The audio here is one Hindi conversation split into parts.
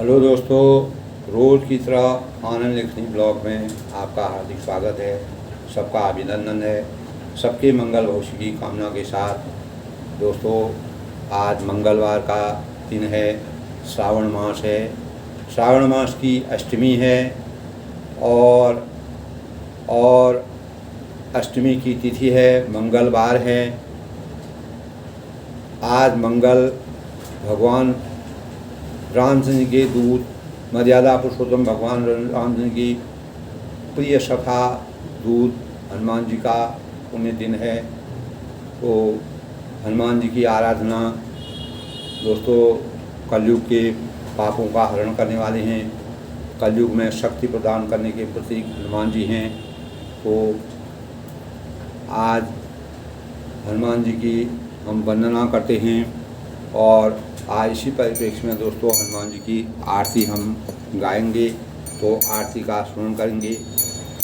हेलो दोस्तों, रोज़ की तरह आनंद लेखनी ब्लॉग में आपका हार्दिक स्वागत है। सबका अभिनंदन है। सबके मंगल भविष्य की कामना के साथ दोस्तों, आज मंगलवार का दिन है, श्रावण मास है। श्रावण मास की अष्टमी है और अष्टमी की तिथि है, मंगलवार है। आज मंगल भगवान रामचंद्र जी के दूत, मर्यादा पुरुषोत्तम भगवान रामचंद्र की प्रिय सखा दूत हनुमान जी का पुण्य दिन है। तो हनुमान जी की आराधना दोस्तों कलयुग के पापों का हरण करने वाले हैं। कलयुग में शक्ति प्रदान करने के प्रतीक हनुमान जी हैं। तो आज हनुमान जी की हम वंदना करते हैं और आज इसी परिप्रेक्ष्य में दोस्तों हनुमान जी की आरती हम गाएंगे। तो आरती का स्मरण करेंगे।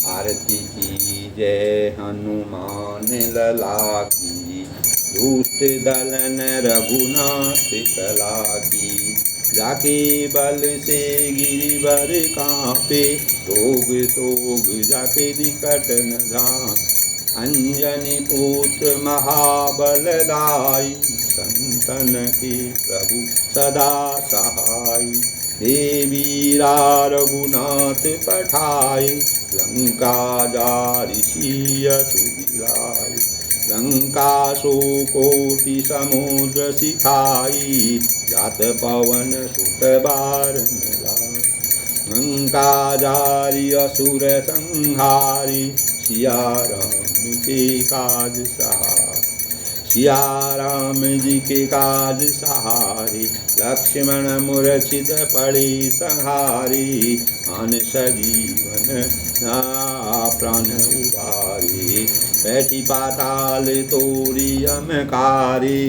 आरती की जय हनुमान लला की, दुष्ट दलन रघुनाथ कला की। जाके बल से गिरिवर कांपे, सोग सोग जाके निकट न जाए। अंजनी पुत्र महाबलदाई, संतन के प्रभु सदा सहाय। देवीरा रघुनाथ पठाए, लंका जारि सिय सुदिलाय। लंका सो कोटि समुद्र सिखाई, जात पवन सुत बारन लाय। लंका जारि असुर संहारी, सिया राम के काज सहारे। सिया राम जी के काज सहारे, लक्ष्मण मूर्छित पड़े संहारी। अन सजीवन प्राण उबारे, बैठी पाताल तोरी यमकारे।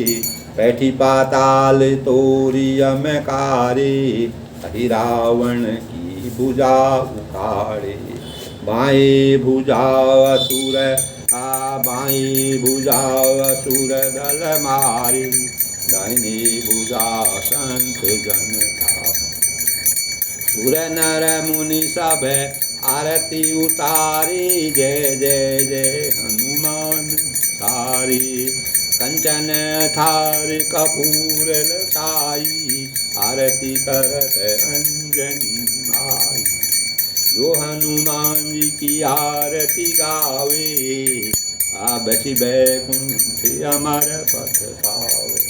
बैठी पाताल तोरी यमकारे, अहि रावण की भुजा उखाड़े। बाएं भुजा असुर बाएं भुजा असुर दल मारे, दाहिनी भुजा संत जन था। सुर नर मुनि सब आरती उतारे, जय जय जय हनुमान तारे। कंचन थार कपूर लछाई, आरती करत अंजनी माई। जो हनुमान जी की आरती गावे, बसी बैकुंठ अमर पथ पावे।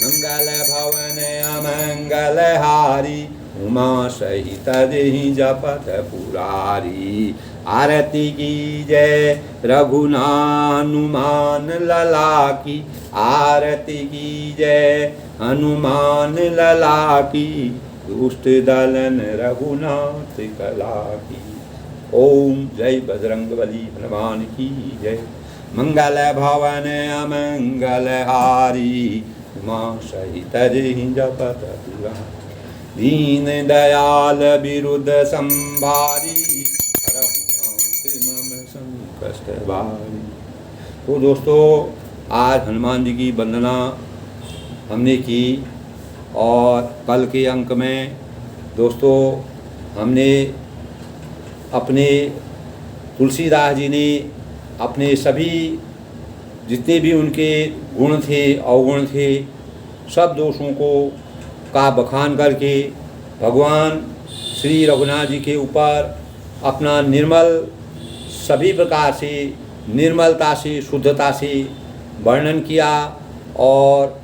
मंगल भवन अमंगल हारी, उमा सहित देहि जपत पुरारी। आरती की जय हनुमान लला की, आरती की जय हनुमान लला की। दुष्ट दलन रघुनाथ कला की। ओम जय बजरंगबली हनुमान की जय। मंगल भवन अमंगल हारी, उमा सहित देहि जपत पुरारी। दीन दयाल विरुद्ध संभारी, हरहु नाथ मम संकट बारी। तो दोस्तों आज हनुमान जी की वंदना हमने की और कल के अंक में दोस्तों हमने अपने तुलसीदास जी ने अपने सभी जितने भी उनके गुण थे अवगुण थे, सब दोषों को का बखान करके भगवान श्री रघुनाथ जी के ऊपर अपना निर्मल सभी प्रकार से निर्मलता से शुद्धता से वर्णन किया और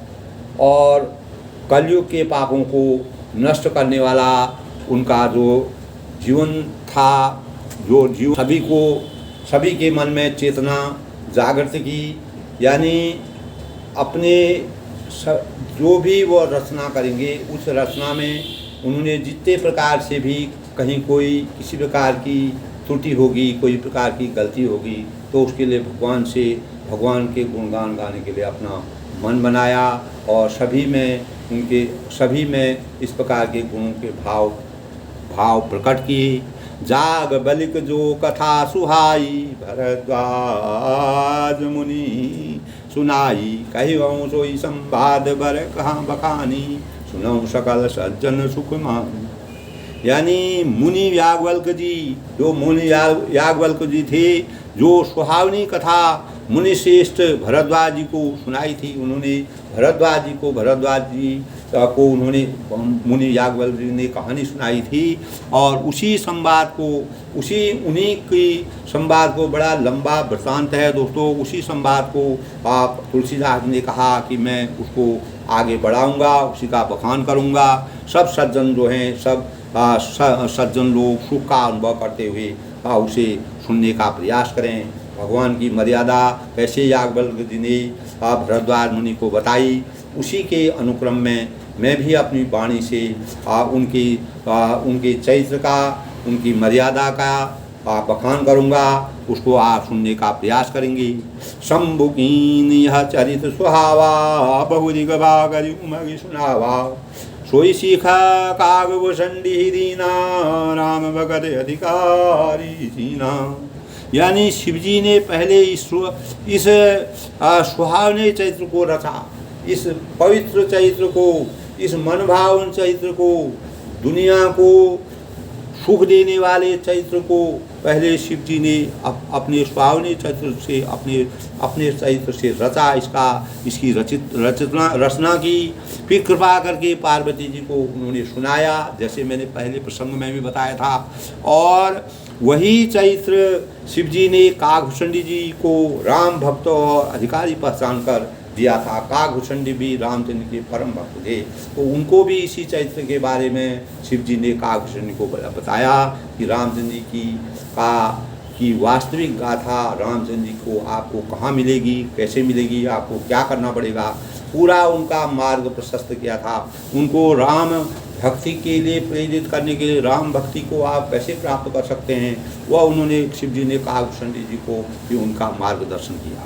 कलयुग के पापों को नष्ट करने वाला उनका जो जीवन था, जो जीवन सभी के मन में चेतना जागृत की। यानी अपने जो भी वो रचना करेंगे उस रचना में उन्होंने जितने प्रकार से भी कहीं कोई किसी प्रकार की त्रुटि होगी, कोई प्रकार की गलती होगी, तो उसके लिए भगवान के गुणगान गाने के लिए अपना मन बनाया और सभी में इस प्रकार के गुणों के भाव प्रकट किए। जाग बलिक जो कथा सुहाई, भरद्वाज मुनि सुनाई। कहिवहुँ सोई संवाद बर कहाँ बखानी, सुनऊ सकल सज्जन सुख मान। यानी मुनि याज्ञवल्क्य जी, जो मुनि याज्ञवल्क्य जी थे, जो सुहावनी कथा मुनि श्रेष्ठ भरद्वाज जी को सुनाई थी, उन्होंने भरद्वाज जी को उन्होंने मुनि याज्ञवल्क्य जी ने कहानी सुनाई थी। और उसी संवाद को, उन्हीं की संवाद को, बड़ा लंबा वृत्तांत है दोस्तों, उसी संवाद को आप तुलसीदास ने कहा कि मैं उसको आगे बढ़ाऊंगा, उसी का बखान करूंगा। सब सज्जन जो हैं, सब सज्जन लोग सुख का अनुभव करते हुए उसे सुनने का प्रयास करें। भगवान की मर्यादा कैसे याज्ञवल्क्य जी ने भरद्वाज मुनि को बताई, उसी के अनुक्रम में मैं भी अपनी वाणी से उनके चरित्र का, उनकी मर्यादा का बखान करूँगा, उसको आप सुनने का प्रयास करेंगे। शंभु कीन यह चरित सुहावा, बहुदिग भागरि उमगि सुनावा। सोई सीखा कागभूषणी दीना, राम भगत अधिकारी जीना। यानी शिवजी ने पहले इस सुहावने चरित्र को रचा, इस पवित्र चरित्र को, इस मनभावन चरित्र को, दुनिया को सुख देने वाले चरित्र को पहले शिव जी ने अपने सुहावने चरित्र से, अपने चरित्र से रचा, इसकी रचना की। फिर कृपा करके पार्वती जी को उन्होंने सुनाया, जैसे मैंने पहले प्रसंग में भी बताया था। और वही चरित्र शिव जी ने काकभूषणी जी को राम भक्त और अधिकारी पहचान कर दिया था। काकभूषणी भी रामचंद्र के परम भक्त थे, तो उनको भी इसी चरित्र के बारे में शिव जी ने काकभूषणी को बताया कि रामचंद्र जी की वास्तविक गाथा रामचंद्र जी को आपको कहाँ मिलेगी, कैसे मिलेगी, आपको क्या करना पड़ेगा, पूरा उनका मार्ग प्रशस्त किया था। उनको राम भक्ति के लिए प्रेरित करने के लिए, राम भक्ति को आप कैसे प्राप्त कर सकते हैं, वह उन्होंने शिव जी ने काकभूषणी जी को भी उनका मार्गदर्शन किया।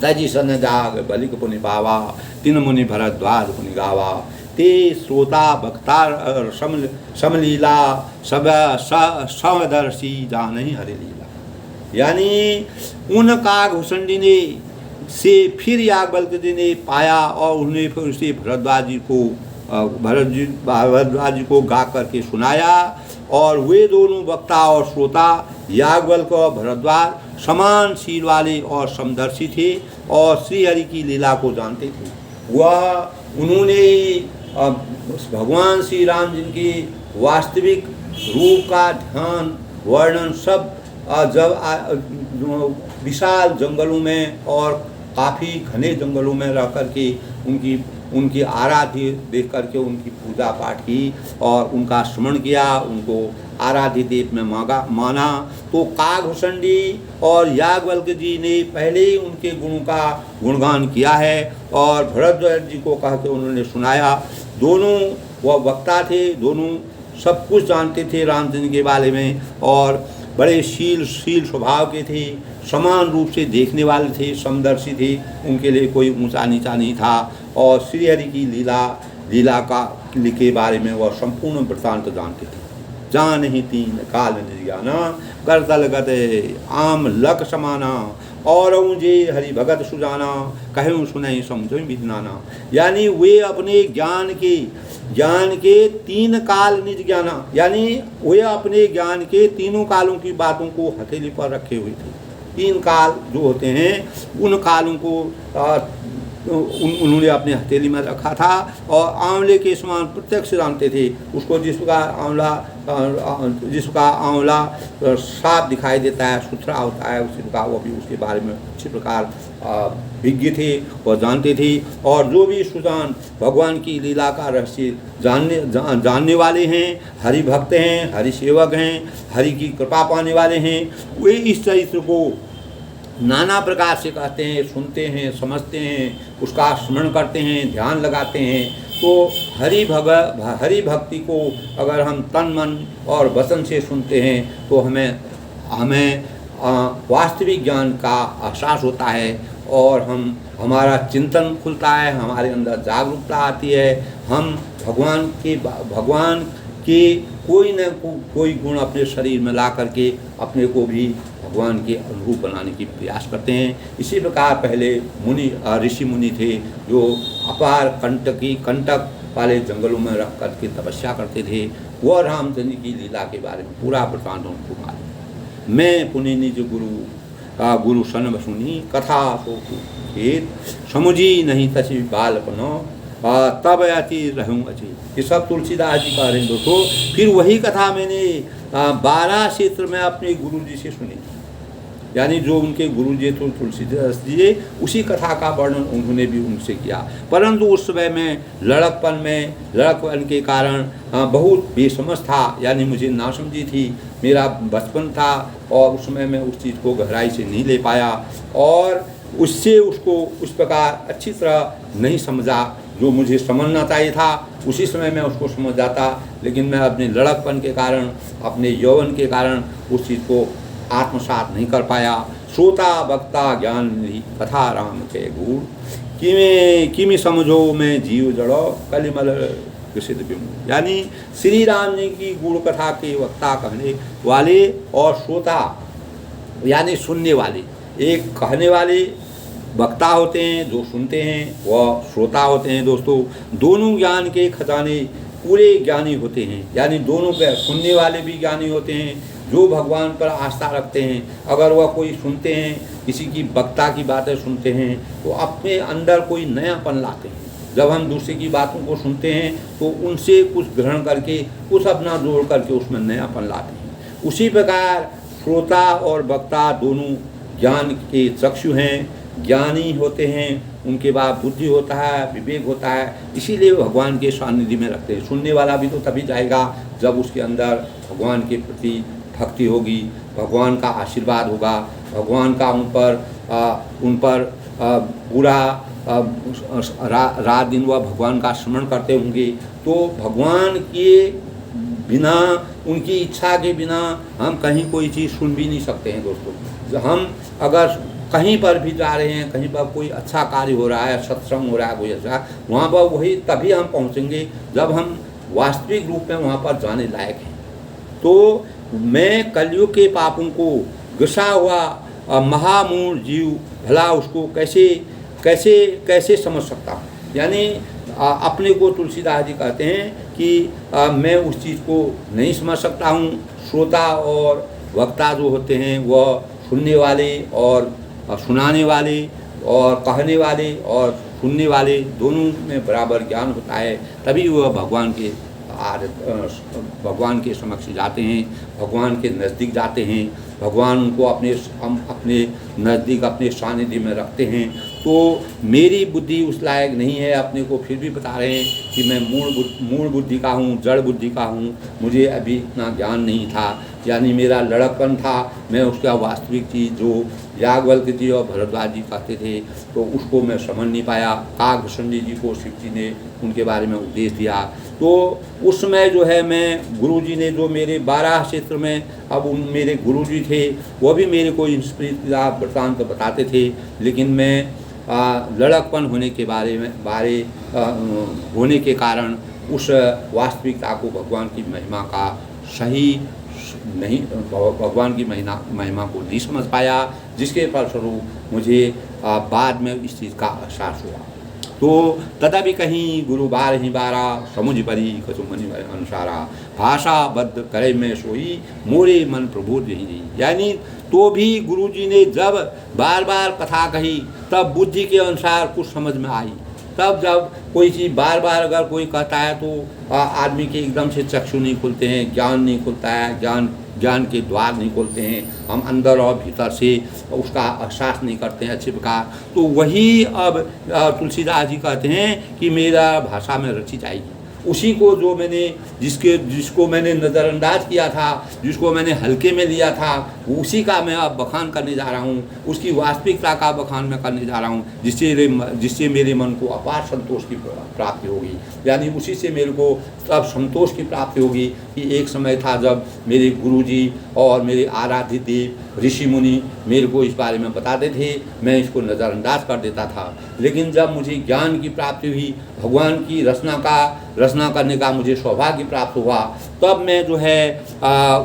तजी सन जाग बलिक पुनि पावा, तीन मुनि भरद्वाज पुनि गावा। ते श्रोता भक्ता समलीला, सब समदर्शी जानहि हरि लीला। यानी उन काकभूषणी ने से फिर याज्ञवल्क्य जी ने पाया और उन्हें फिर उसे भरद्वाज जी को गा करके सुनाया। और वे दोनों वक्ता और श्रोता याज्ञवल्क्य और भरद्वाज समान शील वाले और समदर्शी थे और श्रीहरि की लीला को जानते थे। वह उन्होंने भगवान श्री राम जी की वास्तविक रूप का ध्यान वर्णन सब जब विशाल जंगलों में और काफ़ी घने जंगलों में रह कर के उनकी आराध्य देख करके उनकी पूजा पाठ की और उनका स्मरण किया, उनको आराध्य देव में माना। तो काकभूषणी और याज्ञवल्क्य जी ने पहले ही उनके गुणों का गुणगान किया है और भरद्वाज जी को कह के उन्होंने सुनाया। दोनों वह वक्ता थे, दोनों सब कुछ जानते थे रामचंद्र के बारे में और बड़े शील स्वभाव के थे, समान रूप से देखने वाले थे, समदर्शी थे, उनके लिए कोई ऊंचा नीचा नहीं था। और श्रीहरि की लीला के बारे में वह संपूर्ण वृत्तांत जानते थे। जान ही तीन काल निर्ज्ञाना, करतल गते आम लक समाना, और जे हरि भगत सुजाना, कहूँ सुनई समझो विज्ञाना। यानी वे अपने ज्ञान के तीन काल निज ज्ञाना, यानी वे अपने ज्ञान के तीनों कालों की बातों को हथेली पर रखे हुए थे। तीन काल जो होते हैं उन कालों को उन्होंने अपने हथेली में रखा था और आंवले के समान प्रत्यक्ष जानते थे उसको। जिसका आंवला साफ दिखाई देता है, सुथरा होता है, उसी प्रकार वो भी उसके बारे में अच्छी प्रकार विज्ञ थे और जानते थे। और जो भी सुजान भगवान की लीला का रहस्य जानने वाले हैं, हरि भक्त हैं, हरि सेवक हैं, हरि की कृपा पाने वाले हैं, वे इस चरित्र को नाना प्रकार से कहते हैं, सुनते हैं, समझते हैं, उसका स्मरण करते हैं, ध्यान लगाते हैं। तो हरि भक्ति को अगर हम तन मन और वचन से सुनते हैं तो हमें वास्तविक ज्ञान का एहसास होता है और हमारा चिंतन खुलता है, हमारे अंदर जागरूकता आती है। हम भगवान के कोई न कोई गुण अपने शरीर में ला करके अपने को भी भगवान के अनुरूप बनाने की प्रयास करते हैं। इसी प्रकार पहले ऋषि मुनि थे जो अपार कंटक वाले जंगलों में रख करके तपस्या करते थे। वह रामचंद्र की लीला के बारे में पूरा वृत्तांत उनको मालूम। मैं पुण्य निज गुरु सन सुनी कथा सो खेत समुझी नहीं तसी बालपनो तब अति रहूँ अची। ये सब तुलसीदास जी कह रहे हैं दोस्तों। फिर वही कथा मैंने 12 क्षेत्र में अपने गुरु जी से सुनी, यानी जो उनके गुरु जी तो तुलसीदास जी, उसी कथा का वर्णन उन्होंने भी उनसे किया। परंतु उस समय में लड़कपन के कारण बहुत बेसमझ था, यानी मुझे नासमझी थी, मेरा बचपन था और उस समय मैं उस चीज़ को गहराई से नहीं ले पाया और उससे उसको उस प्रकार अच्छी तरह नहीं समझा। जो मुझे समझना चाहिए था उसी समय मैं उसको समझ जाता, लेकिन मैं अपने लड़कपन के कारण, अपने यौवन के कारण उस चीज़ को आत्मसात नहीं कर पाया। श्रोता वक्ता ज्ञान निधि कथा राम के गुण किमी समझो मैं जीव जड़ो कलिमल प्रसिद्ध विमूढ़। यानी श्री राम जी की गुण कथा के वक्ता कहने वाले और श्रोता यानी सुनने वाले, एक कहने वाले वक्ता होते हैं, जो सुनते हैं वह श्रोता होते हैं दोस्तों। दोनों ज्ञान के खजाने पूरे ज्ञानी होते हैं, यानी दोनों के सुनने वाले भी ज्ञानी होते हैं, जो भगवान पर आस्था रखते हैं। अगर वह कोई सुनते हैं, किसी की वक्ता की बातें सुनते हैं तो अपने अंदर कोई नयापन लाते हैं। जब हम दूसरे की बातों को सुनते हैं तो उनसे कुछ ग्रहण करके, कुछ अपना जोड़ करके उसमें नयापन लाते हैं। उसी प्रकार श्रोता और वक्ता दोनों ज्ञान के चक्षु हैं, ज्ञानी होते हैं, उनके बाद बुद्धि होता है, विवेक होता है, इसीलिए भगवान के सानिध्य में रखते हैं। सुनने वाला भी तो तभी जाएगा जब उसके अंदर भगवान के प्रति भक्ति होगी, भगवान का आशीर्वाद होगा, भगवान का उन पर पूरा रात दिन वह भगवान का स्मरण करते होंगे। तो भगवान के बिना, उनकी इच्छा के बिना हम कहीं कोई चीज़ सुन भी नहीं सकते हैं दोस्तों। हम अगर कहीं पर भी जा रहे हैं, कहीं पर कोई अच्छा कार्य हो रहा है, सत्संग हो रहा है कोई अच्छा, वहाँ पर वही तभी हम पहुँचेंगे जब हम वास्तविक रूप में वहाँ पर जाने लायक हैं। तो मैं कलयुग के पापों को घिसा हुआ महामूढ़ जीव भला उसको कैसे कैसे कैसे समझ सकता हूँ। यानी अपने को तुलसीदास जी कहते हैं कि मैं उस चीज़ को नहीं समझ सकता हूँ। श्रोता और वक्ता जो होते हैं वह सुनने वाले और सुनाने वाले और कहने वाले और सुनने वाले दोनों में बराबर ज्ञान होता है, तभी वह भगवान के समक्ष जाते हैं, भगवान के नज़दीक जाते हैं, भगवान उनको अपने नज़दीक अपने सानिध्य में रखते हैं। तो मेरी बुद्धि उस लायक नहीं है, अपने को फिर भी बता रहे हैं कि मैं मूल बुद्धि का हूँ, जड़ बुद्धि का हूँ, मुझे अभी इतना ज्ञान नहीं था, यानी मेरा लड़कपन था। मैं उसका वास्तविक चीज़ जो याज्ञवल्क्य जी और भरद्वाज जी कहते थे तो उसको मैं समझ नहीं पाया। काकभूषण जी को शिव जी ने उनके बारे में उपदेश दिया। तो उस समय जो है मैं गुरु जी ने जो मेरे 12 क्षेत्र में अब मेरे गुरु जी थे वो भी मेरे को इन वृत्तांत बताते थे, लेकिन मैं लड़कपन होने के होने के कारण उस वास्तविकता को भगवान की महिमा का सही नहीं, भगवान की महिमा को नहीं समझ पाया, जिसके फलस्वरूप मुझे बाद में इस चीज़ का एहसास हुआ। तो तथापि कहीं गुरु बार ही बारा समुझ परी कसुमनि अनुसारा भाषा बद्ध करे में सोई मोरे मन प्रबोध ही। यानी तो भी गुरु जी ने जब बार बार कथा कही तब बुद्धि के अनुसार कुछ समझ में आई। तब जब कोई चीज़ बार बार अगर कोई कहता है तो आदमी के एकदम से चक्षु नहीं खुलते हैं, ज्ञान नहीं खुलता है, ज्ञान के द्वार नहीं खोलते हैं, हम अंदर और भीतर से उसका एहसास नहीं करते हैं अच्छे प्रकार। तो वही अब तुलसीदास जी कहते हैं कि मेरा भाषा में रची जाएगी। उसी को जो मैंने जिसको मैंने नज़रअंदाज किया था, जिसको मैंने हल्के में लिया था, उसी का मैं अब बखान करने जा रहा हूँ, उसकी वास्तविकता का बखान मैं करने जा रहा हूँ, जिससे मेरे मन को अपार संतोष की प्राप्ति होगी। यानी उसी से मेरे को तब संतोष की प्राप्ति होगी कि एक समय था जब मेरे गुरुजी और मेरे आराध्य देव ऋषि मुनि मेरे को इस बारे में बताते थे, मैं इसको नज़रअंदाज कर देता था। लेकिन जब मुझे ज्ञान की प्राप्ति हुई, भगवान की रचना करने का मुझे सौभाग्य प्राप्त हुआ, तब मैं जो है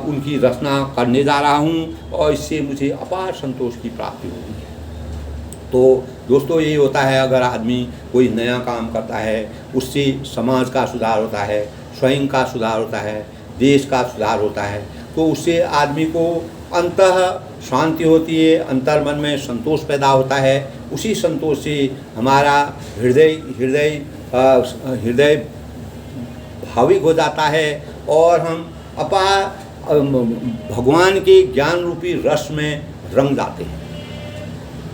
उनकी रचना करने जा रहा हूँ और इससे मुझे अपार संतोष की प्राप्ति होगी। तो दोस्तों ये होता है, अगर आदमी कोई नया काम करता है उससे समाज का सुधार होता है, स्वयं का सुधार होता है, देश का सुधार होता है, तो उससे आदमी को अंतः शांति होती है, अंतर मन में संतोष पैदा होता है। उसी संतोष से हमारा हृदय भाविक हो जाता है और हम भगवान के ज्ञान रूपी रस में रंग जाते हैं।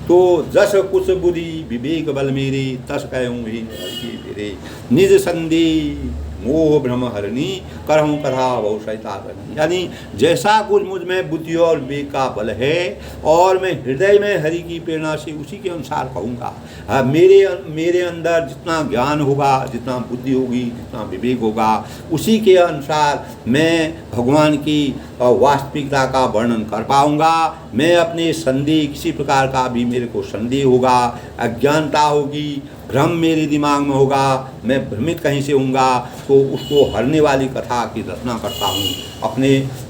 तो जस कुछ बुद्धि विवेक बल मेरे, तस कहूँ ही मेरे, निज संधि मोह भ्रम हरणी, करहूँ कथा बहु सहिता करनी। यानी जैसा कुछ मुझ में बुद्धि और विवेक का बल है और मैं हृदय में हरि की प्रेरणा से उसी के अनुसार कहूँगा। मेरे अंदर जितना ज्ञान होगा, जितना बुद्धि होगी, जितना विवेक होगा, उसी के अनुसार मैं भगवान की वास्तविकता का वर्णन कर पाऊँगा। मैं अपने संदेह, किसी प्रकार का भी मेरे को संदेह होगा, अज्ञानता होगी, भ्रम मेरे दिमाग में होगा, मैं भ्रमित कहीं से होऊंगा, तो उसको हरने वाली कथा की रचना करता हूँ।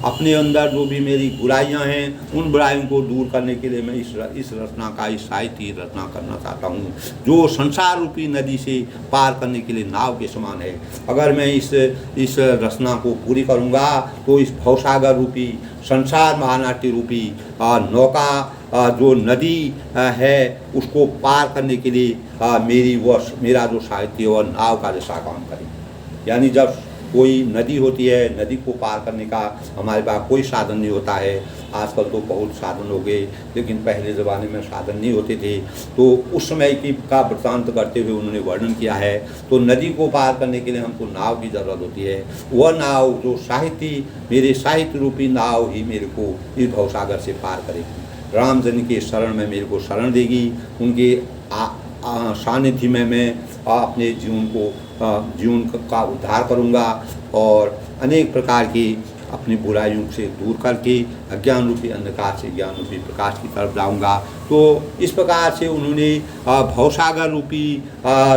अपने अंदर जो भी मेरी बुराइयां हैं, उन बुराइयों को दूर करने के लिए मैं इस रचना का, इस साहित्य की रचना करना चाहता हूँ, जो संसार रूपी नदी से पार करने के लिए नाव के समान है। अगर मैं इस रचना को पूरी करूँगा तो इस भवसागर रूपी, संसार महानाट्य रूपी नौका, जो नदी है, उसको पार करने के लिए मेरा जो साहित्य है वह नाव का जैसा काम करेगी। यानी जब कोई नदी होती है, नदी को पार करने का हमारे पास कोई साधन नहीं होता है। आजकल तो बहुत साधन हो गए, लेकिन पहले ज़माने में साधन नहीं होते थे। तो उस समय का वृत्तांत करते हुए उन्होंने वर्णन किया है। तो नदी को पार करने के लिए हमको नाव की ज़रूरत होती है। वह नाव जो साहित्य, मेरे साहित्य रूपी नाव ही मेरे को इस भवसागर से पार करेगी। राम जन के शरण में मेरे को शरण देगी, उनके सानिध्य में मैं अपने जीवन का उद्धार करूंगा और अनेक प्रकार की अपनी बुराइयों से दूर करके अज्ञान रूपी अंधकार से ज्ञान रूपी प्रकाश की तरफ जाऊंगा। तो इस प्रकार से उन्होंने भवसागर रूपी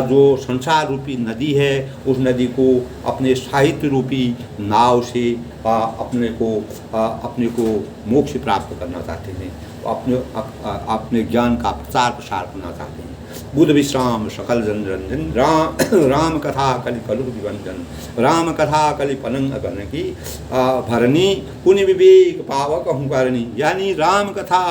जो संसार रूपी नदी है, उस नदी को अपने साहित्य रूपी नाव से अपने को मोक्ष प्राप्त करना चाहते हैं, अपने ज्ञान का प्रचार प्रसार करना चाहते हैं। बुध विश्राम सकल जन रंजन, राम कथा कलि कलुष विभंजन, राम कथा कलि पलंग अगन की भरनी, पुण्य विवेक पावक हुंकारनी। यानी राम कथा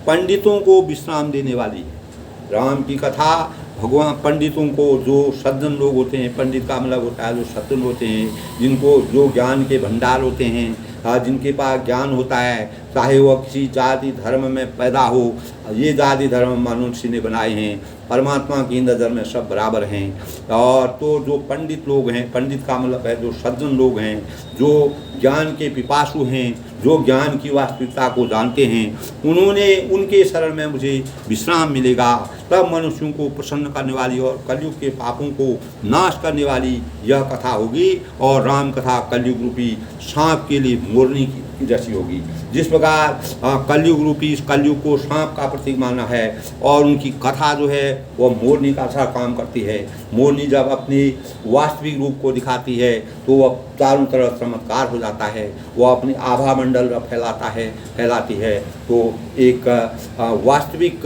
पंडितों को विश्राम देने वाली है। राम की कथा भगवान पंडितों को, जो सज्जन लोग होते हैं, पंडित का मतलब होता है जो सज्जन होते हैं, जिनको जो ज्ञान के भंडार होते हैं, जिनके पास ज्ञान होता है, चाहे वह किसी जाति धर्म में पैदा हो। ये जाति धर्म मनुष्य ने बनाए हैं, परमात्मा की नज़र में सब बराबर हैं। और तो जो पंडित लोग हैं, पंडित का मतलब है जो सज्जन लोग हैं, जो ज्ञान के पिपासु हैं, जो ज्ञान की वास्तविकता को जानते हैं, उनके शरण में मुझे विश्राम मिलेगा। तब मनुष्यों को प्रसन्न करने वाली और कलयुग के पापों को नाश करने वाली यह कथा होगी। और राम कथा कलयुग रूपी सांप के लिए मोरनी की जैसी होगी। जिस प्रकार कलयुग रूपी इस कलयुग को सांप का प्रतीक माना है और उनकी कथा जो है वह मोरनी का सा काम करती है। मोरनी जब अपनी वास्तविक रूप को दिखाती है तो वह चारों तरफ चमत्कार हो जाता है, वह अपनी आभा मंडल फैलाती है। तो एक वास्तविक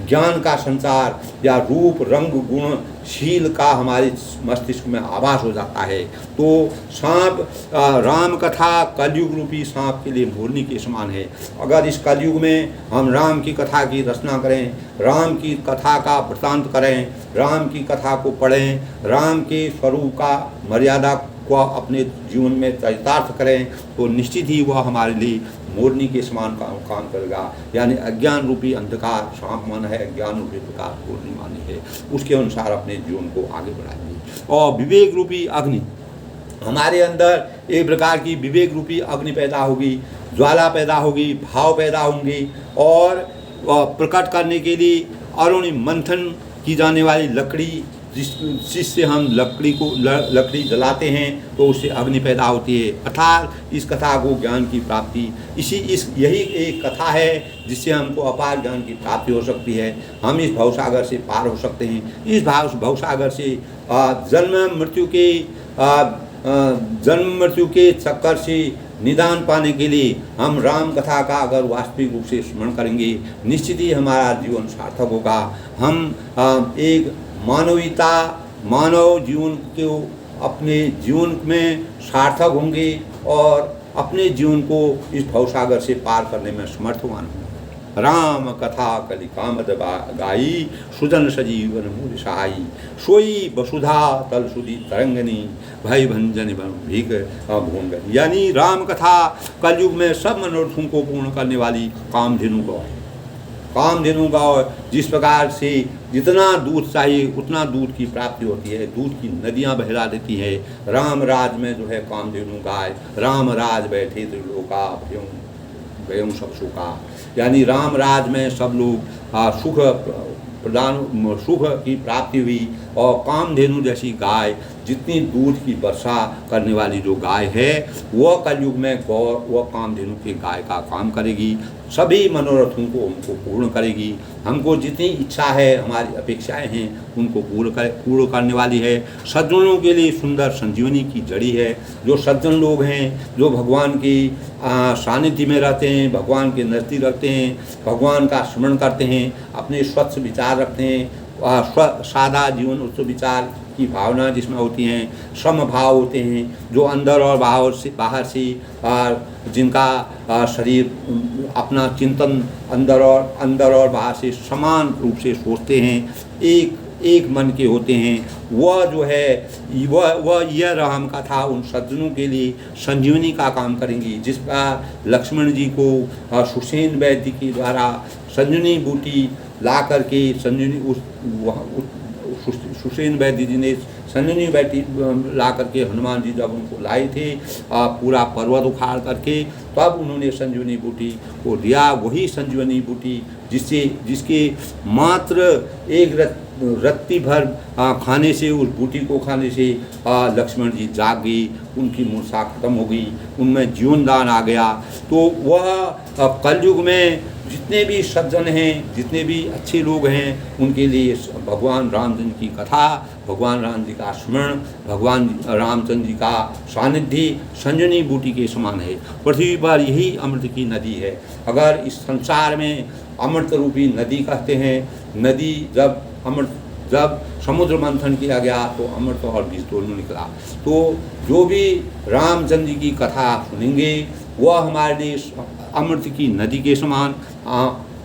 ज्ञान का संचार या रूप रंग गुण शील का हमारे मस्तिष्क में आभास हो जाता है। तो सांप, राम कथा कलयुग रूपी सांप के लिए मोरनी के समान है। अगर इस कलयुग में हम राम की कथा की रचना करें, राम की कथा का वृत्तांत करें, राम की कथा को पढ़ें, राम के स्वरूप का मर्यादा को अपने जीवन में चरितार्थ करें, तो निश्चित ही वह हमारे लिए मोरनी के समान काम करेगा। यानी अज्ञान रूपी अंधकार सांप माना है, अज्ञान रूपी प्रकाश मोरनी मानी है। उसके अनुसार अपने जीवन को आगे बढ़ाएंगे। और विवेक रूपी अग्नि, हमारे अंदर एक प्रकार की विवेक रूपी अग्नि पैदा होगी, ज्वाला पैदा होगी, भाव पैदा होंगे। और प्रकट करने के लिए अरुण मंथन की जाने वाली लकड़ी, जिससे हम लकड़ी जलाते हैं तो उससे अग्नि पैदा होती है। अर्थात इस कथा को ज्ञान की प्राप्ति, यही एक कथा है जिससे हमको अपार ज्ञान की प्राप्ति हो सकती है। हम इस भवसागर से पार हो सकते हैं। इस भवसागर से जन्म मृत्यु के चक्कर से निदान पाने के लिए हम राम कथा का अगर वास्तविक रूप से स्मरण करेंगे, निश्चित ही हमारा जीवन सार्थक होगा। हम एक मानव जीवन को अपने जीवन में सार्थक होंगे और अपने जीवन को इस भवसागर से पार करने में समर्थवान होंगे। राम कथा कलि कामद गाई, सुजन सजीवन मूल सहाई, सोई वसुधा तल सुधी तरंगनी, भय भंजन भीग भूंगनी। यानी राम कथा कलयुग में सब मनोरथों को पूर्ण करने वाली कामधेनु गौ है। कामधेनु गौ जिस प्रकार से जितना दूध चाहिए उतना दूध की प्राप्ति होती है, दूध की नदियाँ बहला देती है। राम राज में जो है कामधेनु गाय, राम राज बैठे त्रिलोका भयं सब सुखा। यानी राम राज में सब लोग सुख की प्राप्ति हुई। और कामधेनु जैसी गाय, जितनी दूध की वर्षा करने वाली जो गाय है, वह कलयुग में वह कामधेनु की गाय का काम करेगी, सभी मनोरथों को उनको पूर्ण करेगी। हमको जितनी इच्छा है, हमारी अपेक्षाएं हैं, उनको पूर्ण करने वाली है। सज्जनों के लिए सुंदर संजीवनी की जड़ी है। जो सज्जन लोग हैं, जो भगवान की सानिध्य में रहते हैं, भगवान के नज़दीक रखते हैं, भगवान का स्मरण करते हैं, अपने स्वच्छ विचार रखते हैं, सादा जीवन उच्च विचार की भावना जिसमें होती हैं, सम भाव होते हैं, जो अंदर और बाहर से जिनका शरीर अपना चिंतन अंदर और बाहर से समान रूप से सोचते हैं, एक मन के होते हैं, वह जो है वह यह राम कथा उन सज्जनों के लिए संजीवनी का काम करेंगी। जिसका लक्ष्मण जी को सुसेन वैद्य के द्वारा संजीवनी बूटी ला करके सुसेन वैद्य जी ने संजीवनी बूटी ला करके हनुमान जी जब उनको लाए थे पूरा पर्वत उखाड़ करके, तब उन्होंने संजीवनी बूटी को दिया। वही संजीवनी बूटी जिसके मात्र एक रत्ती भर खाने से, उस बूटी को खाने से लक्ष्मण जी जाग गई, उनकी मूर्छा खत्म हो गई, उनमें जीवन दान आ गया। तो वह कलयुग में जितने भी सज्जन हैं, जितने भी अच्छे लोग हैं, उनके लिए भगवान रामचंद्र की कथा, भगवान राम जी का स्मरण, भगवान रामचंद्र जी का सानिध्य संजीवनी बूटी के समान है। पृथ्वी पर यही अमृत की नदी है। अगर इस संसार में अमृत रूपी नदी कहते हैं, नदी जब समुद्र मंथन किया गया तो अमृत और बीज दोनों निकला। तो जो भी रामचंद्र जी की कथा सुनेंगे, वह हमारे लिए अमृत की नदी के समान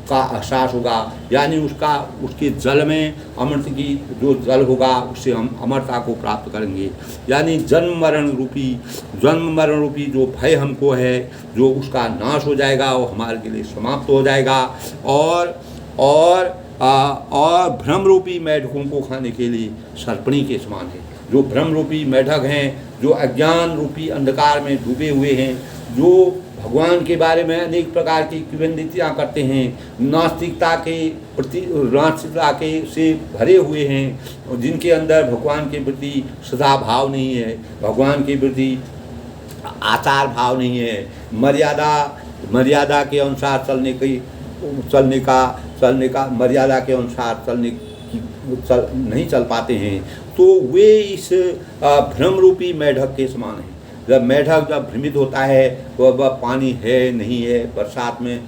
का एहसास होगा। यानी उसके जल में अमृत की जो जल होगा, उससे हम अमरता को प्राप्त करेंगे। यानी जन्म मरण रूपी जो भय हमको है, जो उसका नाश हो जाएगा, वो हमारे के लिए समाप्त हो जाएगा। और भ्रम रूपी मेढकों को खाने के लिए सर्पणी के समान है। जो भ्रम रूपी मेढक हैं, जो अज्ञान रूपी अंधकार में डूबे हुए हैं, जो भगवान के बारे में अनेक प्रकार की किंवदंतियाँ करते हैं, नास्तिकता के से भरे हुए हैं, जिनके अंदर भगवान के प्रति सदा भाव नहीं है, भगवान के प्रति आचार भाव नहीं है, मर्यादा के अनुसार चलने का मर्यादा के अनुसार नहीं चल पाते हैं। तो वे इस भ्रम रूपी मेढक के समान हैं। जब मेढक भ्रमित होता है, वह पानी है नहीं है, बरसात में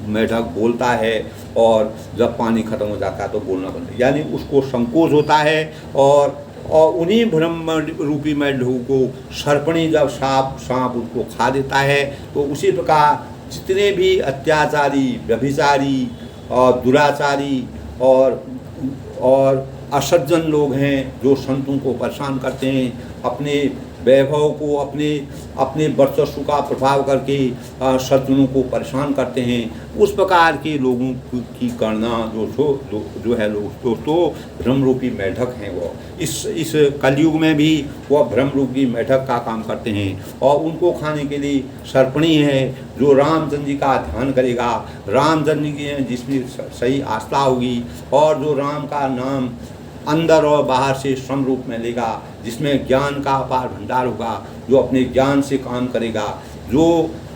मेढक बोलता है, और जब पानी खत्म हो जाता है तो बोलना बंद, यानी उसको संकोच होता है। और उन्हीं भ्रम रूपी मेढकों को सर्पणी जब सांप उसको खा देता है, तो उसी प्रकार जितने भी अत्याचारी, व्यभिचारी और दुराचारी और असज्जन लोग हैं, जो संतों को परेशान करते हैं, अपने वैभव को, अपने वर्चस्व का प्रभाव करके सज्जनों को परेशान करते हैं, उस प्रकार के लोगों की गणना जो है तो भ्रम रूपी मेढक हैं। वो इस कलयुग में भी वह भ्रम रूपी मेढक का काम करते हैं। और उनको खाने के लिए सर्पणी है, जो रामचंद्र जी का ध्यान करेगा, रामचंद्र जी की जिसमें सही आस्था होगी, और जो राम का नाम अंदर और बाहर से सम रूप में लेगा, जिसमें ज्ञान का अपार भंडार होगा, जो अपने ज्ञान से काम करेगा, जो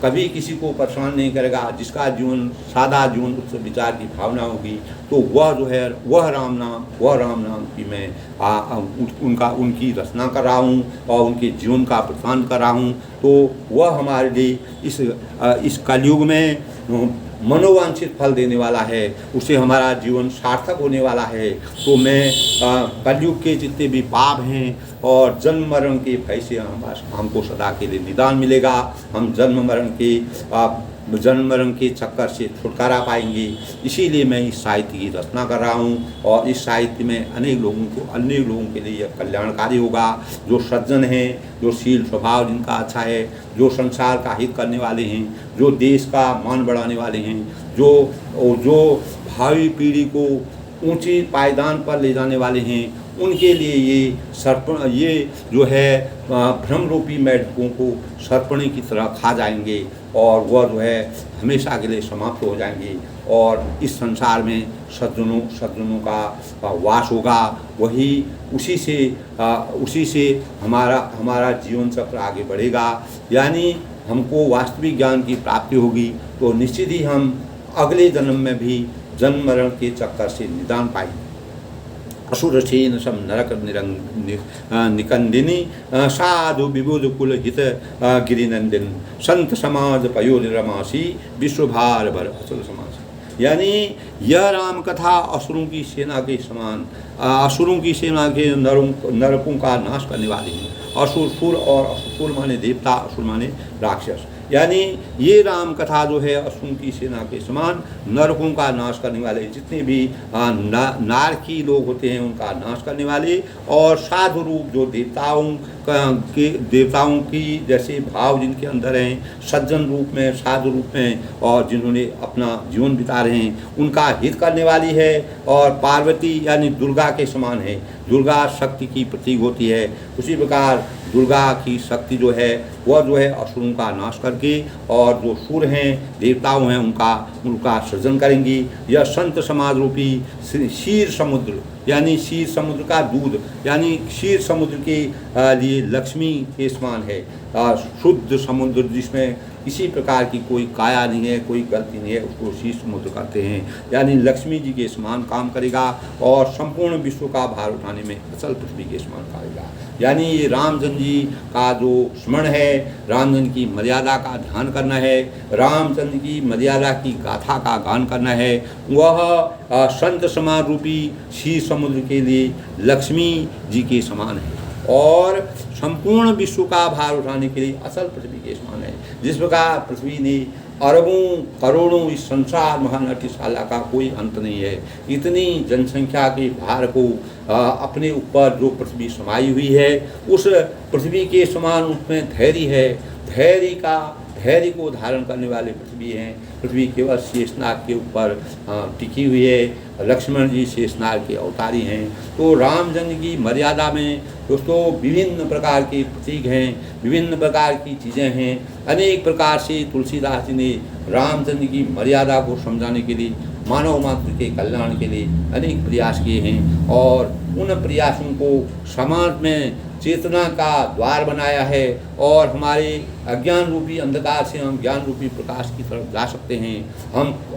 कभी किसी को परेशान नहीं करेगा, जिसका जीवन सादा जीवन उच्च विचार की भावना होगी, तो वह जो है वह राम नाम की मैं उनकी रचना कर रहा हूँ और उनके जीवन का प्रदान कर रहा हूँ। तो वह हमारे लिए इस कलयुग में मनोवांछित फल देने वाला है, उससे हमारा जीवन सार्थक होने वाला है। तो मैं कलयुग के जितने भी पाप हैं और जन्म मरण के भय से हमको सदा के लिए निदान मिलेगा। हम जन्म मरण के चक्कर से छुटकारा पाएंगे। इसीलिए मैं इस साहित्य की रचना कर रहा हूँ और इस साहित्य में अनेक लोगों के लिए यह कल्याणकारी होगा। जो सज्जन हैं, जो शील स्वभाव जिनका अच्छा है, जो संसार का हित करने वाले हैं, जो देश का मान बढ़ाने वाले हैं, जो भावी पीढ़ी को ऊंची पायदान पर ले जाने वाले हैं, उनके लिए ये जो है भ्रम रूपी मेढकों को सर्पणी की तरह खा जाएंगे और वह जो है हमेशा के लिए समाप्त हो जाएंगे और इस संसार में सज्जनों का वास होगा। उसी से हमारा जीवन चक्र आगे बढ़ेगा। यानी हमको वास्तविक ज्ञान की प्राप्ति होगी तो निश्चित ही हम अगले जन्म में भी जन्म मरण के चक्कर से निदान पाएंगे। असुरसेन सम नरक निकंदिनी साधु विबुध कुल हित गिरिनंदिन संत समाज पयोनिरमासी विश्वभार भर अचल समास। यानी यह राम कथा असुरों की सेना के समान, असुरों की सेना के नरकों का नाश करने वाली है। असुर और असुर माने देवता, असुर माने राक्षस। यानी ये राम कथा जो है असुरों की सेना के समान नरकों का नाश करने वाले, जितने भी नारकी लोग होते हैं उनका नाश करने वाले, और साधु रूप जो देवताओं की जैसे भाव जिनके अंदर हैं, सज्जन रूप में, साधु रूप में, और जिन्होंने अपना जीवन बिता रहे हैं उनका हित करने वाली है। और पार्वती यानी दुर्गा के समान है। दुर्गा शक्ति की प्रतीक होती है। उसी प्रकार दुर्गा की शक्ति जो है वह जो है असुरों का नाश करके और जो सुर हैं, देवताओं हैं, उनका सृजन करेंगी। यह संत समाज रूपी क्षीर समुद्र यानी क्षीर समुद्र का दूध यानी क्षीर समुद्र के लिए लक्ष्मी के समान है। शुद्ध समुद्र जिसमें किसी प्रकार की कोई काया नहीं है, कोई गलती नहीं है, उसको क्षीर समुद्र कहते हैं। यानी लक्ष्मी जी के समान काम करेगा और संपूर्ण विश्व का भार उठाने में अचल पृथ्वी के समान करेगा। यानी ये रामचंद्र जी का जो स्मरण है, रामचंद्र की मर्यादा का ध्यान करना है, रामचंद्र की मर्यादा की गाथा का गान करना है, वह संत समान रूपी क्षीर समुद्र के लिए लक्ष्मी जी के समान है और संपूर्ण विश्व का भार उठाने के लिए अचल पृथ्वी के समान है। जिस प्रकार पृथ्वी ने अरबों करोड़ों इस संसार महानटीशाला का कोई अंत नहीं है, इतनी जनसंख्या के भार को अपने ऊपर जो पृथ्वी समाई हुई है, उस पृथ्वी के समान उसमें धैर्य है। धैर्य को धारण करने वाले पृथ्वी हैं। पृथ्वी केवल शेषनाग के ऊपर टिकी हुई है। लक्ष्मण जी शेषनाग के अवतारी हैं। तो रामचंद्र की मर्यादा में दोस्तों विभिन्न प्रकार के प्रतीक हैं, विभिन्न प्रकार की चीज़ें हैं। अनेक प्रकार से तुलसीदास जी ने रामचंद्र की मर्यादा को समझाने के लिए, मानव मात्र के कल्याण के लिए अनेक प्रयास किए हैं और उन प्रयासों को समाज में चेतना का द्वार बनाया है और हमारे अज्ञान रूपी अंधकार से हम ज्ञान रूपी प्रकाश की तरफ जा सकते हैं।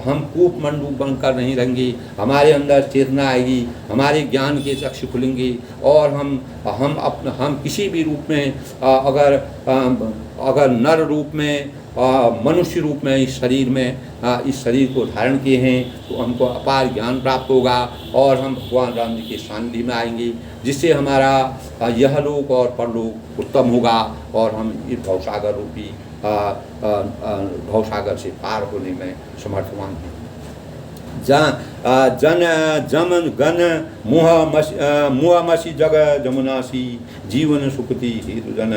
हम कूप मंडूक बनकर नहीं रहेंगे, हमारे अंदर चेतना आएगी, हमारे ज्ञान के चक्षु खुलेंगे और हम किसी भी रूप में अगर नर रूप में, मनुष्य रूप में इस शरीर को धारण किए हैं तो हमको अपार ज्ञान प्राप्त होगा और हम भगवान राम जी के सानिध्य में आएंगे, जिससे हमारा यह लोक और परलोक उत्तम होगा और हम इस भवसागर रूपी भवसागर से पार होने में समर्थवान हैं। जन जमन गण मुहमसी जग जमुनासी जीवन सुखती हेतु जन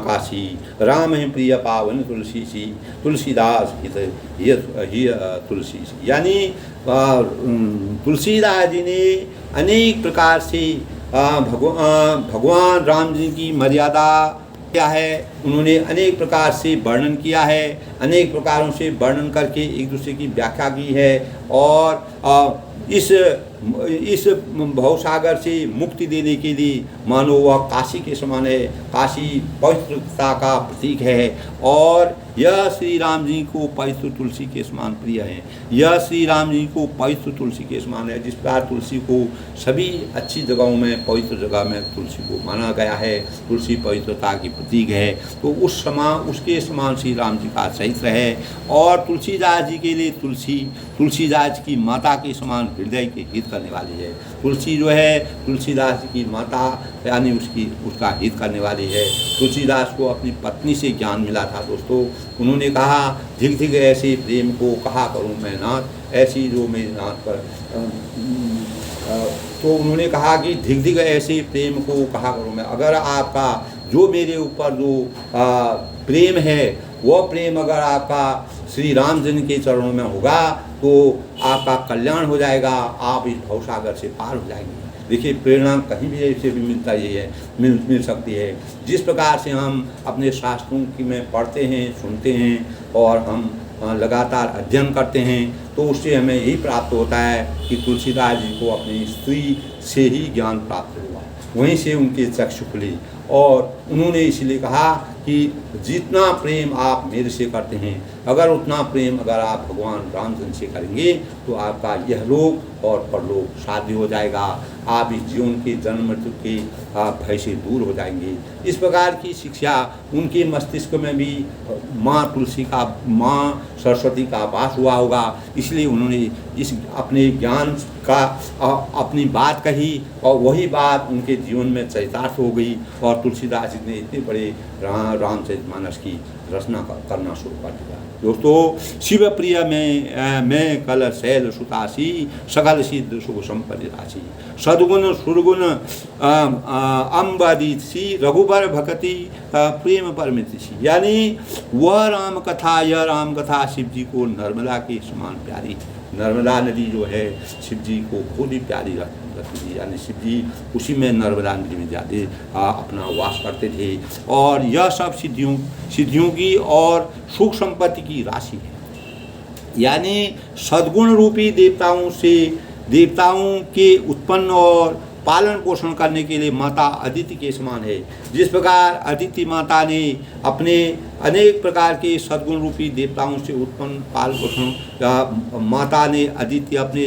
काशी राम ही प्रिय पावन तुलसी सी तुलसीदास हिय तुलसी सी। यानी तुलसीदास जी ने अनेक प्रकार से भगवान राम जी की मर्यादा क्या है, उन्होंने अनेक प्रकार से वर्णन किया है, अनेक प्रकारों से वर्णन करके एक दूसरे की व्याख्या की है। और इस भवसागर से मुक्ति देने के लिए मानो वह काशी के समान है। काशी पवित्रता का प्रतीक है और यह श्री राम जी को पवित्र तुलसी के समान प्रिय है। यह श्री राम जी को पवित्र तुलसी के समान है। जिस प्रकार तुलसी को सभी अच्छी जगहों में, पवित्र जगह में तुलसी को माना गया है, तुलसी पवित्रता की प्रतीक है, तो उसके समान श्री राम जी का चरित्र है। और तुलसीदास जी के लिए तुलसीदास की माता के समान हृदय के हित करने वाली है। तुलसी जो है तुलसीदास जी की माता यानी उसका हित करने वाली है। तुलसीदास को अपनी पत्नी से ज्ञान मिला था दोस्तों। उन्होंने कहा, धिक धिक ऐसे प्रेम को कहा करूँ मैं नाथ, ऐसी जो मेरे नाथ पर तो उन्होंने कहा कि धिक धिक ऐसे प्रेम को कहा करूँ मैं। अगर आपका जो मेरे ऊपर जो प्रेम है वह प्रेम अगर आपका श्री राम जी के चरणों में होगा तो आपका कल्याण हो जाएगा, आप इस भवसागर से पार हो जाएंगे। देखिए, प्रेरणा कहीं भी ऐसे भी मिलता ही है, मिल सकती है। जिस प्रकार से हम अपने शास्त्रों की में पढ़ते हैं, सुनते हैं और हम लगातार अध्ययन करते हैं तो उससे हमें यही प्राप्त होता है कि तुलसीदास जी को अपनी स्त्री से ही ज्ञान प्राप्त हुआ, वहीं से उनके चक्षु खुली और उन्होंने इसलिए कहा कि जितना प्रेम आप मेरे से करते हैं, अगर उतना प्रेम अगर आप भगवान रामचंद्र से करेंगे तो आपका यह लोक और परलोक साध्य हो जाएगा। आप इस जीवन के जन्म मृत्यु के भय से दूर हो जाएंगे। इस प्रकार की शिक्षा उनके मस्तिष्क में भी माँ सरस्वती का वास हुआ होगा। इसलिए उन्होंने इस अपने ज्ञान का अपनी बात कही और वही बात उनके जीवन में चरितार्थ हो गई और तुलसीदास जी ने इतने बड़े रामचरितमानस की रचना करना शुरू कर दिया। दोस्तों, शिव प्रिय में कल शैल सुतासी, सकल सिद्ध सुख संपत्ति राशि, सद्गुण सुरगुण अम्बादिशी, रघुबर भक्ति प्रेम परमिति। यानी वह राम कथा, यह राम कथा शिव जी को नर्मदा के समान प्यारी है। नर्मदा नदी जो है शिव जी को खुद ही प्यारी लगती थी, यानी शिव जी उसी में नर्मदा नदी में जाते अपना वास करते थे। और यह सब सिद्धियों की और सुख संपत्ति की राशि है। यानी सद्गुण रूपी देवताओं के उत्पन्न और पालन पोषण करने के लिए माता अदिति के समान है। जिस प्रकार अदिति माता ने अपने अनेक प्रकार के सद्गुण रूपी देवताओं से उत्पन्न पालन पोषण, माता ने अदिति अपने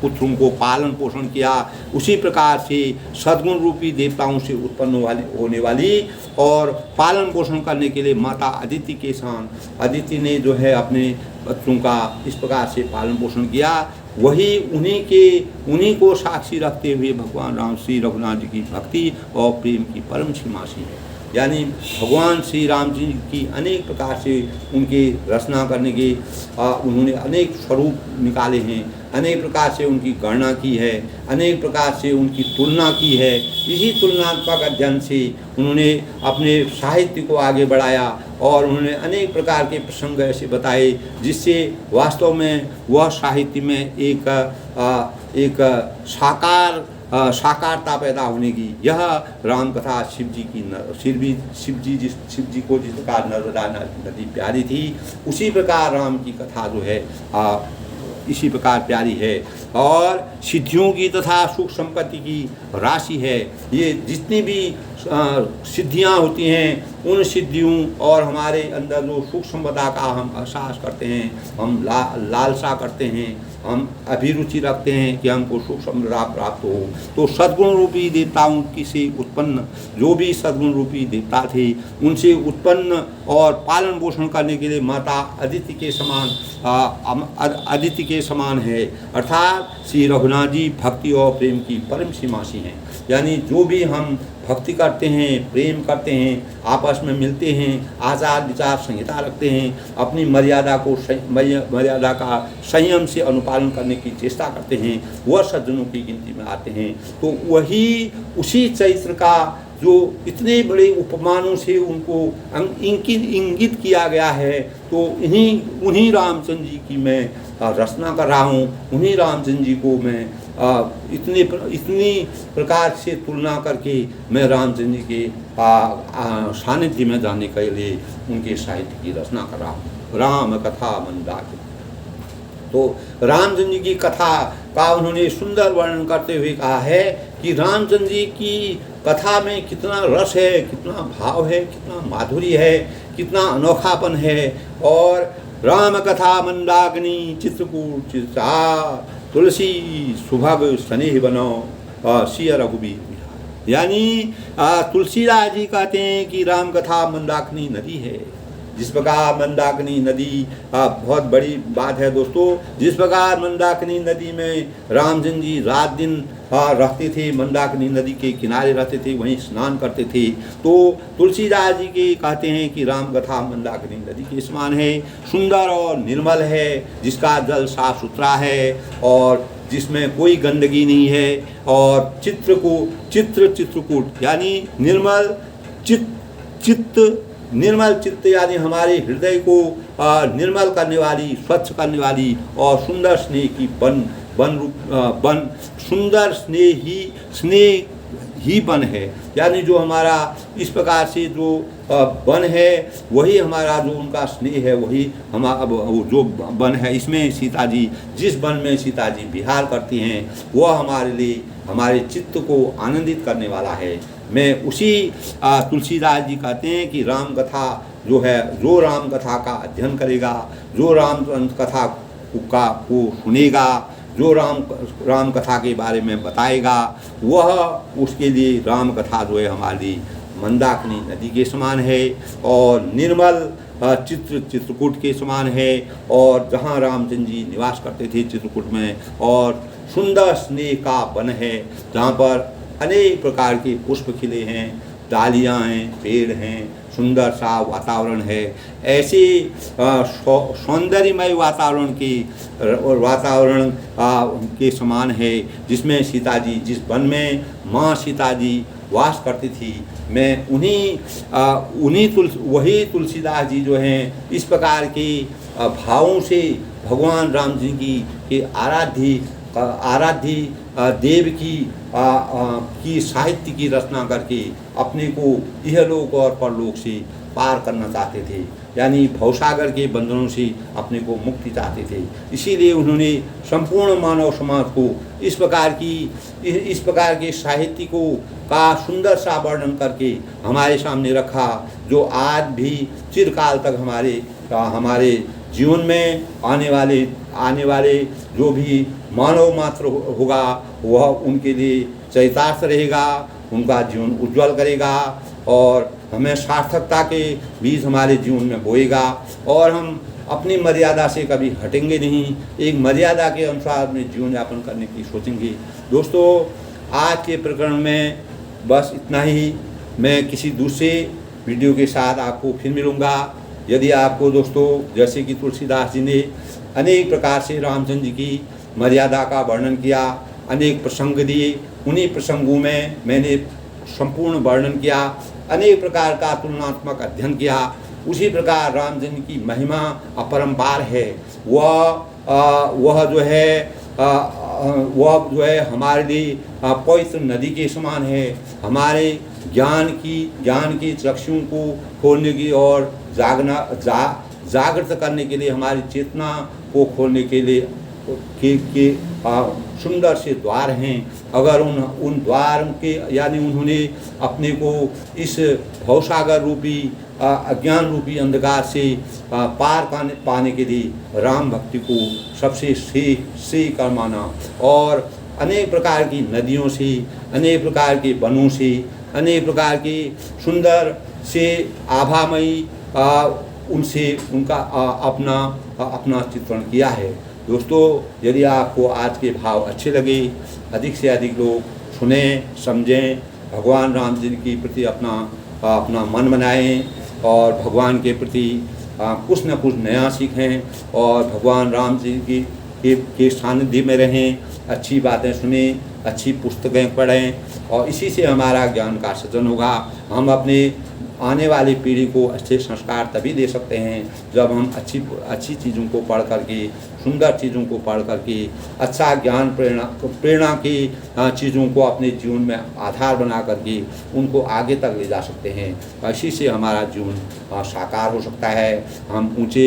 पुत्रों को पालन पोषण किया, उसी प्रकार से सद्गुण रूपी देवताओं से उत्पन्न होने वाली और पालन पोषण करने के लिए माता अदिति के समान अदिति ने जो है अपने बच्चों का इस प्रकार से पालन पोषण किया। वही उन्हीं को साक्षी रखते हुए भगवान राम श्री रघुनाथ जी की भक्ति और प्रेम की परम सीमासी है। यानी भगवान श्री राम जी की अनेक प्रकार से उनके रचना करने के उन्होंने अनेक स्वरूप निकाले हैं, अनेक प्रकार से उनकी गणना की है, अनेक प्रकार से उनकी तुलना की है। इसी तुलनात्मक अध्ययन से उन्होंने अपने साहित्य को आगे बढ़ाया और उन्होंने अनेक प्रकार के प्रसंग ऐसे बताए जिससे वास्तव में वह साहित्य में एक साकारता पैदा होने की यह राम कथा शिव जी को जिस प्रकार नर्मदा नदी प्यारी थी, उसी प्रकार राम की कथा जो है इसी प्रकार प्यारी है। और सिद्धियों की तथा सुख संपत्ति की राशि है। ये जितनी भी सिद्धियां होती हैं उन सिद्धियों और हमारे अंदर जो सुख संपदा का हम एहसास करते हैं, हम लालसा करते हैं, हम अभिरुचि रखते हैं कि हमको सुख संपदा प्राप्त हो, तो सद्गुण रूपी देवताओं की से उत्पन्न जो भी सद्गुण रूपी देवता थे उनसे उत्पन्न और पालन पोषण करने के लिए माता अदिति के समान है। अर्थात श्री रघुनाथ जी भक्ति और प्रेम की परम सीमासी हैं। यानी जो भी हम भक्ति करते हैं, प्रेम करते हैं, आपस में मिलते हैं, आचार विचार संहिता रखते हैं, अपनी मर्यादा का संयम से अनुपालन करने की चेष्टा करते हैं, वह सज्जनों की गिनती में आते हैं। तो वही उसी चरित्र का जो इतने बड़े उपमानों से उनको इंगित किया गया है, तो उन्हीं रामचंद्र जी की मैं रचना कर रहा हूँ, उन्हीं रामचंद्र जी को मैं इतनी प्रकार से तुलना करके मैं रामचंद्र जी के सानिध्य में जाने के लिए उनके साहित्य की रचना कर रहा हूँ। राम कथा मंदाकिनी। तो रामचंद्र जी की कथा का उन्होंने सुंदर वर्णन करते हुए कहा है कि रामचंद्र जी की कथा में कितना रस है, कितना भाव है, कितना माधुर्य है, कितना अनोखापन है। और राम कथा मंदाकिनी चित्रकूट चित्रा तुलसी सुभग स्नेह बनो सिय रघुबीर बिहार। यानी तुलसीदास जी कहते हैं कि राम कथा मंदाकिनी नदी है। जिस प्रकार मंदाकिनी नदी बहुत बड़ी बात है दोस्तों, जिस प्रकार मंदाकिनी नदी में रामचंद्र जी रात दिन रहते थे, मंदाकिनी नदी के किनारे रहते थे, वहीं स्नान करते थे। तो तुलसीदास जी के कहते हैं कि राम कथा मंदाकिनी नदी के समान है, सुंदर और निर्मल है, जिसका जल साफ सुथरा है और जिसमें कोई गंदगी नहीं है। और चित्रकूट यानी निर्मल चित्त यानी हमारे हृदय को निर्मल करने वाली, स्वच्छ करने वाली और सुंदर स्नेह की बन सुंदर स्नेह ही बन है। यानी जो हमारा इस प्रकार से जो बन है वही हमारा जो उनका स्नेह है, वही हमारा जो बन है। इसमें सीता जी, जिस बन में सीता जी विहार करती हैं वह हमारे लिए, हमारे चित्त को आनंदित करने वाला है। मैं उसी तुलसीदास जी कहते हैं कि राम कथा जो है, जो राम कथा का अध्ययन करेगा, जो राम कथा को सुनेगा, जो राम कथा के बारे में बताएगा, वह उसके लिए राम कथा जो है हमारी मंदाकिनी नदी के समान है और निर्मल चित्रकूट के समान है। और जहाँ रामचंद्र जी निवास करते थे चित्रकूट में, और सुंदर स्नेह का वन है जहाँ पर अनेक प्रकार के पुष्प खिले हैं, डालियाँ हैं, पेड़ हैं, सुंदर सा वातावरण है। ऐसे सौंदर्यमय वातावरण के समान है जिसमें सीता जी, जिस वन में माँ सीता जी वास करती थी। मैं वही तुलसीदास जी जो हैं इस प्रकार के भावों से भगवान राम जी की आराध्य देव की साहित्य की रचना करके अपने को इहलोक और परलोक से पार करना चाहते थे, यानी भवसागर के बंधनों से अपने को मुक्ति चाहते थे। इसीलिए उन्होंने संपूर्ण मानव समाज को इस प्रकार के साहित्य का सुंदर सा वर्णन करके हमारे सामने रखा, जो आज भी चिरकाल तक हमारे जीवन में आने वाले जो भी मानव मात्र होगा वह उनके लिए चरितार्थ रहेगा, उनका जीवन उज्जवल करेगा और हमें सार्थकता के बीज हमारे जीवन में बोएगा। और हम अपनी मर्यादा से कभी हटेंगे नहीं, एक मर्यादा के अनुसार अपने जीवन यापन करने की सोचेंगे। दोस्तों, आज के प्रकरण में बस इतना ही। मैं किसी दूसरे वीडियो के साथ आपको फिर मिलूँगा। यदि आपको दोस्तों, जैसे कि तुलसीदास जी ने अनेक प्रकार से रामचंद्र जी की मर्यादा का वर्णन किया, अनेक प्रसंग दिए, उन्हीं प्रसंगों में मैंने संपूर्ण वर्णन किया, अनेक प्रकार का तुलनात्मक अध्ययन किया। उसी प्रकार रामचंद्र की महिमा अपरंपार है। वह जो है हमारे लिए पवित्र नदी के समान है। हमारे ज्ञान की चक्षुओं को खोलने की और जागृत करने के लिए, हमारी चेतना को खोलने के लिए सुंदर से द्वार हैं। अगर उन द्वार के, यानी उन्होंने अपने को इस भवसागर रूपी अज्ञान रूपी अंधकार से पार पाने के लिए राम भक्ति को सबसे श्रेय कर माना और अनेक प्रकार की नदियों से, अनेक प्रकार के वनों से, अनेक प्रकार के सुंदर से आभामयी उनसे उनका अपना चित्रण किया है। दोस्तों, यदि आपको आज के भाव अच्छे लगे, अधिक से अधिक लोग सुनें, समझें, भगवान राम जी के प्रति अपना मन बनाएं और भगवान के प्रति कुछ न कुछ नया सीखें और भगवान राम जी के सानिध्य में रहें, अच्छी बातें सुनें, अच्छी पुस्तकें पढ़ें और इसी से हमारा ज्ञान का सृजन होगा। हम अपने आने वाली पीढ़ी को अच्छे संस्कार तभी दे सकते हैं जब हम अच्छी चीज़ों को पढ़ करके सुंदर चीज़ों को पढ़ करके अच्छा ज्ञान प्रेरणा की चीज़ों को अपने जीवन में आधार बना करके उनको आगे तक ले जा सकते हैं। इसी से हमारा जीवन साकार हो सकता है, हम ऊंचे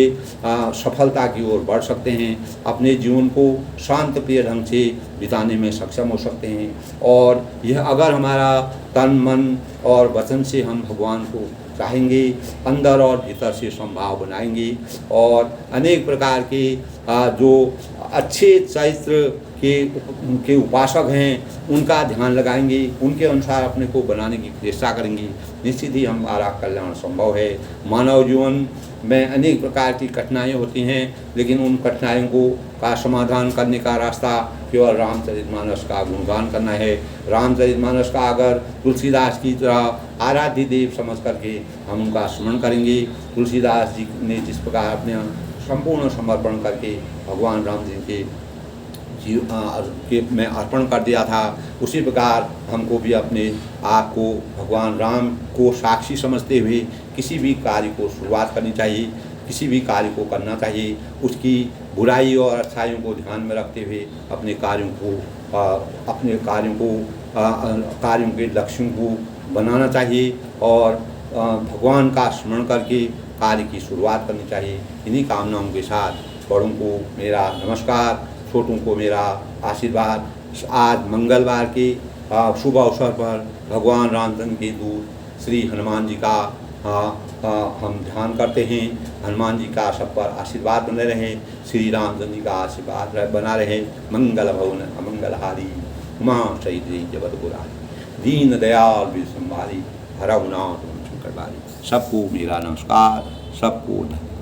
सफलता की ओर बढ़ सकते हैं, अपने जीवन को शांत प्रिय ढंग से बिताने में सक्षम हो सकते हैं। और यह अगर हमारा तन मन और वचन से हम भगवान को चाहेंगे, अंदर और भीतर से संभाव बनाएंगे और अनेक प्रकार के जो अच्छे चरित्र के उपासक हैं उनका ध्यान लगाएंगे, उनके अनुसार अपने को बनाने की चेष्टा करेंगे, निश्चित ही हमारा कल्याण संभव है। मानव जीवन में अनेक प्रकार की कठिनाइयाँ होती हैं, लेकिन उन कठिनाइयों का समाधान करने का रास्ता केवल रामचरितमानस का गुणगान करना है। रामचरितमानस का अगर तुलसीदास की तरह आराध्य देव समझ करके हम उनका स्मरण करेंगे, तुलसीदास जी ने जिस प्रकार अपने संपूर्ण समर्पण करके भगवान राम जी के में अर्पण कर दिया था, उसी प्रकार हमको भी अपने आप को भगवान राम को साक्षी समझते हुए किसी भी कार्य को शुरुआत करनी चाहिए, किसी भी कार्य को करना चाहिए, उसकी बुराई और अच्छाइयों को ध्यान में रखते हुए अपने कार्यों के लक्ष्यों को बनाना चाहिए और भगवान का स्मरण करके कार्य की शुरुआत करनी चाहिए। इन्हीं कामनाओं के साथ बड़ों को मेरा नमस्कार, छोटों को मेरा आशीर्वाद। आज मंगलवार के शुभ अवसर पर भगवान रामचंद्र के दूत श्री हनुमान जी का हम ध्यान करते हैं। हनुमान जी का सब पर आशीर्वाद बने रहे, श्री रामचंद्र जी का आशीर्वाद बना रहे। मंगल भवन अमंगलहारी, उमा सहित जगत गुरारी, दीन दयाल विसंवारी, हरहुनाथ शंकर बारी। सबको मेरा नमस्कार, सबको धन्यवाद।